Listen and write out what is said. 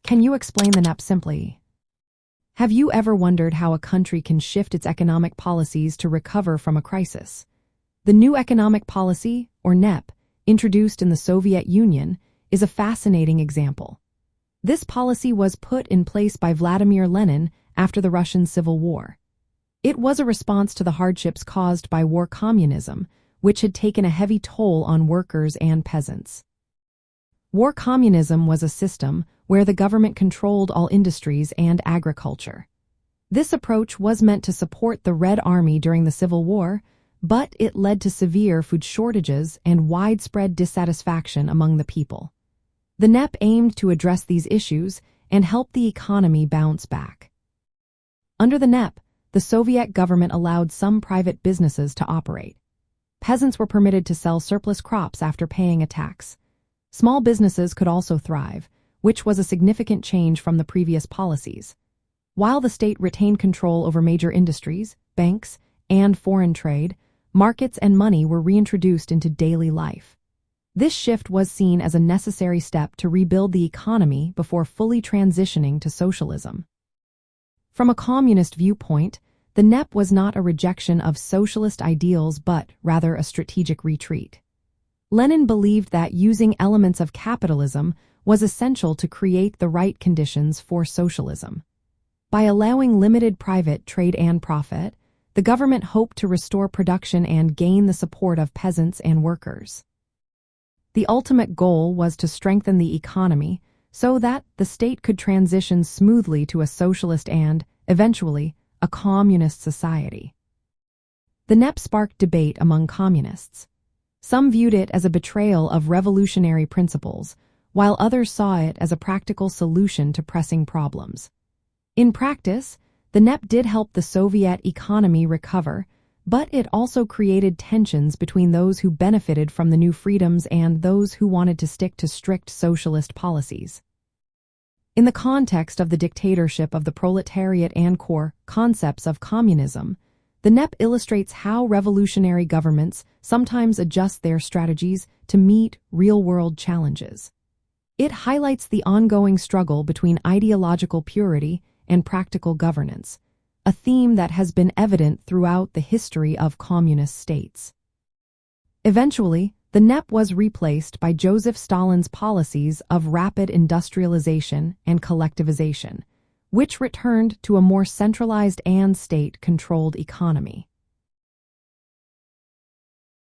Can you explain the NEP simply? Have you ever wondered how a country can shift its economic policies to recover from a crisis? The new economic policy, or NEP, introduced in the Soviet Union, is a fascinating example. This policy was put in place by Vladimir Lenin after the Russian Civil War. It was a response to the hardships caused by war communism, which had taken a heavy toll on workers and peasants. War communism was a system where the government controlled all industries and agriculture. This approach was meant to support the Red Army during the Civil War, but it led to severe food shortages and widespread dissatisfaction among the people. The NEP aimed to address these issues and help the economy bounce back. Under the NEP, the Soviet government allowed some private businesses to operate. Peasants were permitted to sell surplus crops after paying a tax. Small businesses could also thrive, which was a significant change from the previous policies. While the state retained control over major industries, banks, and foreign trade, markets and money were reintroduced into daily life. This shift was seen as a necessary step to rebuild the economy before fully transitioning to socialism. From a communist viewpoint, the NEP was not a rejection of socialist ideals but rather a strategic retreat. Lenin believed that using elements of capitalism was essential to create the right conditions for socialism. By allowing limited private trade and profit, the government hoped to restore production and gain the support of peasants and workers. The ultimate goal was to strengthen the economy so that the state could transition smoothly to a socialist and, eventually, a communist society. The NEP sparked debate among communists. Some viewed it as a betrayal of revolutionary principles, while others saw it as a practical solution to pressing problems. In practice, the NEP did help the Soviet economy recover, but it also created tensions between those who benefited from the new freedoms and those who wanted to stick to strict socialist policies. In the context of the dictatorship of the proletariat and core concepts of communism, the NEP illustrates how revolutionary governments sometimes adjust their strategies to meet real-world challenges. It highlights the ongoing struggle between ideological purity and practical governance, a theme that has been evident throughout the history of communist states. Eventually, the NEP was replaced by Joseph Stalin's policies of rapid industrialization and collectivization, which returned to a more centralized and state-controlled economy.